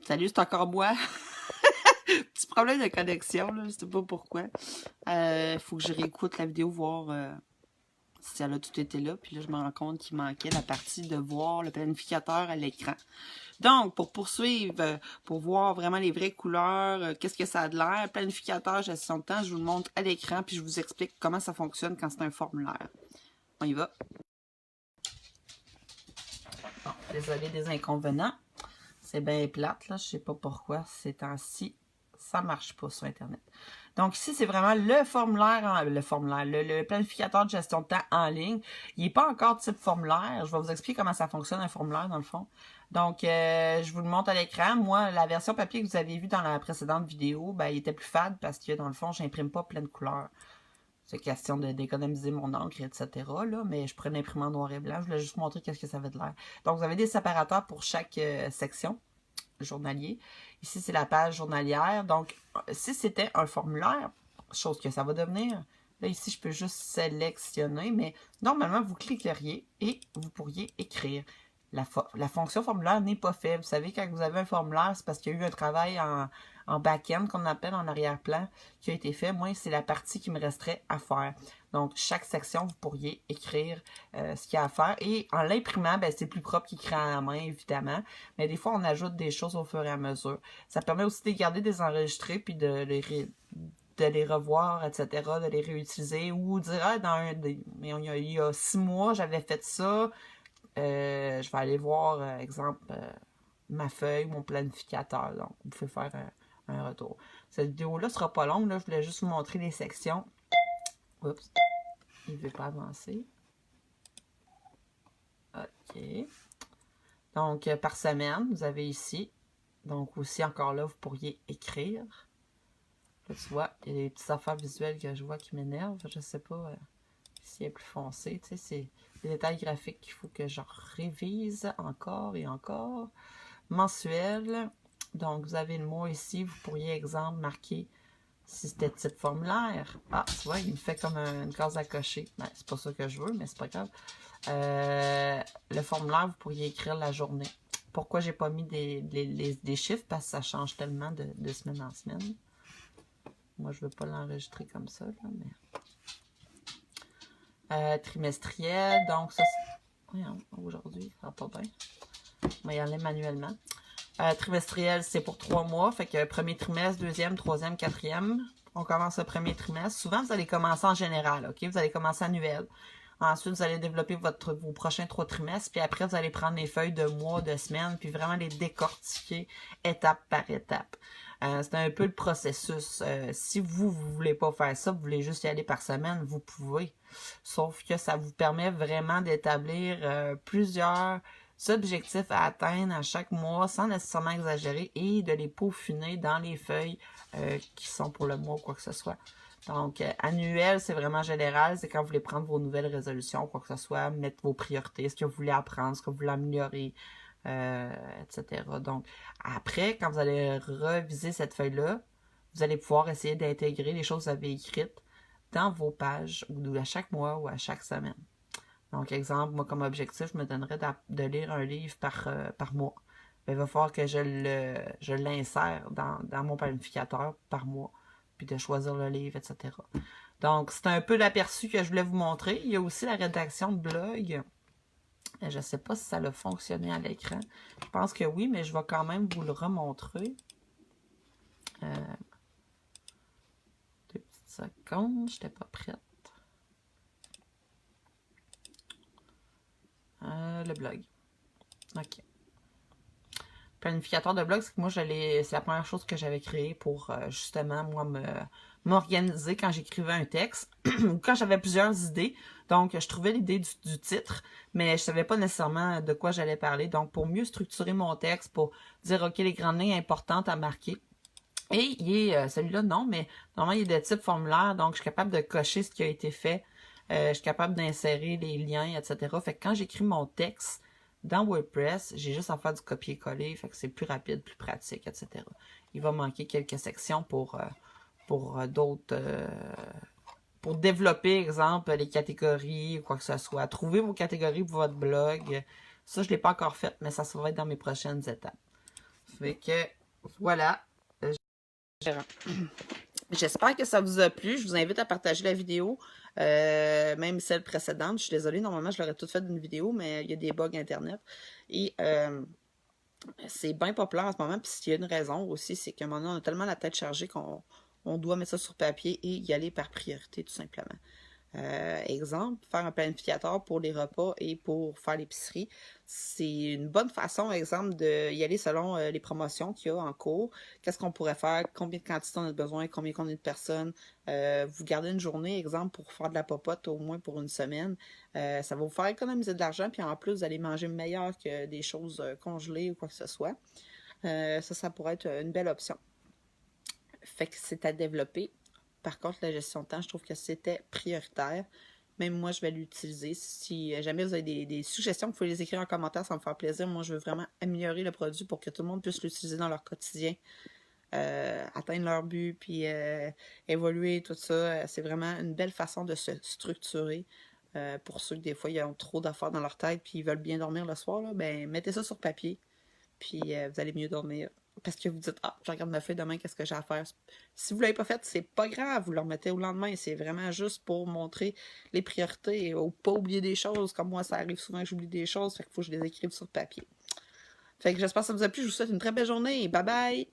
Salut, c'est encore moi. Petit problème de connexion, là, je sais pas pourquoi. Faut que je réécoute la vidéo, voir si elle a tout été là. Puis là, je me rends compte qu'il manquait la partie de voir le planificateur à l'écran. Donc, pour poursuivre, pour voir vraiment les vraies couleurs, qu'est-ce que ça a de l'air, planificateur, gestion de temps, je vous le montre à l'écran, puis je vous explique comment ça fonctionne quand c'est un formulaire. On y va. Bon, désolé des inconvénients. C'est bien plate, là. Je sais pas pourquoi ces temps-ci, ça marche pas sur Internet. Donc ici, c'est vraiment le formulaire, le planificateur de gestion de temps en ligne. Il n'est pas encore type formulaire. Je vais vous expliquer comment ça fonctionne un formulaire, dans le fond. Donc, je vous le montre à l'écran. Moi, la version papier que vous avez vue dans la précédente vidéo, ben, il était plus fade parce que, dans le fond, j'imprime pas plein de couleurs. C'est question d'économiser mon encre, etc. Là, mais je prenais l'imprimant noir et blanc. Je voulais juste montrer qu'est-ce que ça avait de l'air. Donc, vous avez des séparateurs pour chaque section journalier. Ici, c'est la page journalière. Donc, si c'était un formulaire, chose que ça va devenir, là, ici, je peux juste sélectionner, mais normalement, vous cliqueriez et vous pourriez écrire. La fonction formulaire n'est pas faite. Vous savez, quand vous avez un formulaire, c'est parce qu'il y a eu un travail en back-end, qu'on appelle en arrière-plan, qui a été fait. Moi, c'est la partie qui me resterait à faire. Donc, chaque section, vous pourriez écrire ce qu'il y a à faire. Et en l'imprimant, ben, c'est plus propre qu'écrire à la main, évidemment. Mais des fois, on ajoute des choses au fur et à mesure. Ça permet aussi de garder des enregistrés, puis de les revoir, etc., de les réutiliser. Ou dire, ah, il y a 6 mois, j'avais fait ça. Je vais aller voir, exemple, ma feuille, mon planificateur. Donc, vous pouvez faire un retour. Cette vidéo-là sera pas longue. Là, je voulais juste vous montrer les sections. Oups, il ne veut pas avancer. OK. Donc, par semaine, vous avez ici. Donc, aussi, encore là, vous pourriez écrire. Là, tu vois, il y a des petites affaires visuelles que je vois qui m'énervent. Je ne sais pas si elle est plus foncée. Tu sais, c'est des détails graphiques qu'il faut que je révise encore et encore. Mensuel. Donc, vous avez le mot ici. Vous pourriez, exemple, marquer si c'était type formulaire. Ah, tu vois, il me fait comme une case à cocher. Ben, c'est pas ça que je veux, mais c'est pas grave. Le formulaire, vous pourriez écrire la journée. Pourquoi j'ai pas mis des chiffres? Parce que ça change tellement de semaine en semaine. Moi, je veux pas l'enregistrer comme ça, là, mais... trimestriel, donc ça, aujourd'hui, ça va pas bien. On va y aller manuellement. Trimestriel, c'est pour 3 mois. Fait que premier trimestre, deuxième, troisième, quatrième. On commence le premier trimestre. Souvent, vous allez commencer en général, OK? Vous allez commencer annuel. Ensuite, vous allez développer vos prochains 3 trimestres. Puis après, vous allez prendre les feuilles de mois, de semaines, puis vraiment les décortiquer étape par étape. C'est un peu le processus. Si vous voulez pas faire ça, vous voulez juste y aller par semaine, vous pouvez. Sauf que ça vous permet vraiment d'établir plusieurs objectifs à atteindre à chaque mois sans nécessairement exagérer et de les peaufiner dans les feuilles qui sont pour le mois ou quoi que ce soit. Donc, annuel, c'est vraiment général. C'est quand vous voulez prendre vos nouvelles résolutions, quoi que ce soit, mettre vos priorités, ce que vous voulez apprendre, ce que vous voulez améliorer, etc. Donc, après, quand vous allez reviser cette feuille-là, vous allez pouvoir essayer d'intégrer les choses que vous avez écrites dans vos pages, ou à chaque mois ou à chaque semaine. Donc, exemple, moi, comme objectif, je me donnerais de lire un livre par mois. Il va falloir que je l'insère dans mon planificateur par mois, puis de choisir le livre, etc. Donc, c'est un peu l'aperçu que je voulais vous montrer. Il y a aussi la rédaction de blog. Je ne sais pas si ça a fonctionné à l'écran. Je pense que oui, mais je vais quand même vous le remontrer. 2 petites secondes, je n'étais pas prête. Le blog. OK. Planificateur de blog, c'est que moi, c'est la première chose que j'avais créée pour justement, moi, m'organiser quand j'écrivais un texte ou quand j'avais plusieurs idées. Donc, je trouvais l'idée du titre, mais je savais pas nécessairement de quoi j'allais parler. Donc, pour mieux structurer mon texte, pour dire, OK, les grandes lignes importantes à marquer. Et il est, celui-là, non, mais normalement, il est de type formulaire, donc je suis capable de cocher ce qui a été fait. Je suis capable d'insérer les liens, etc. Fait que quand j'écris mon texte dans WordPress, j'ai juste à faire du copier-coller, fait que c'est plus rapide, plus pratique, etc. Il va manquer quelques sections pour d'autres... pour développer, exemple, les catégories ou quoi que ce soit. Trouver vos catégories pour votre blog. Ça, je ne l'ai pas encore fait, mais ça va être dans mes prochaines étapes. Fait que, voilà. J'espère que ça vous a plu. Je vous invite à partager la vidéo, même celle précédente. Je suis désolée, normalement, je l'aurais toute faite d'une vidéo, mais il y a des bugs Internet. Et c'est bien populaire en ce moment. Puis s'il y a une raison aussi, c'est qu'à un moment donné, on a tellement la tête chargée qu'on doit mettre ça sur papier et y aller par priorité, tout simplement. Exemple, faire un planificateur pour les repas et pour faire l'épicerie. C'est une bonne façon, exemple, d'y aller selon les promotions qu'il y a en cours. Qu'est-ce qu'on pourrait faire, combien de quantités on a besoin, combien on est de personnes. Vous gardez une journée, exemple, pour faire de la popote au moins pour une semaine. Ça va vous faire économiser de l'argent, puis en plus, vous allez manger meilleur que des choses congelées ou quoi que ce soit. Ça pourrait être une belle option. Fait que c'est à développer. Par contre, la gestion de temps, je trouve que c'était prioritaire. Même moi, je vais l'utiliser. Si jamais vous avez des suggestions, vous pouvez les écrire en commentaire, ça va me faire plaisir. Moi, je veux vraiment améliorer le produit pour que tout le monde puisse l'utiliser dans leur quotidien, atteindre leur but, puis évoluer, tout ça. C'est vraiment une belle façon de se structurer. Pour ceux que des fois, ils ont trop d'affaires dans leur tête, puis ils veulent bien dormir le soir, là, ben, mettez ça sur papier, puis vous allez mieux dormir. Parce que vous dites, ah, je regarde ma feuille demain, qu'est-ce que j'ai à faire? Si vous ne l'avez pas fait, c'est pas grave, vous le remettez au lendemain. C'est vraiment juste pour montrer les priorités ou pas oublier des choses. Comme moi, ça arrive souvent que j'oublie des choses, fait qu'il faut que je les écrive sur papier. Fait que j'espère que ça vous a plu. Je vous souhaite une très belle journée. Bye bye!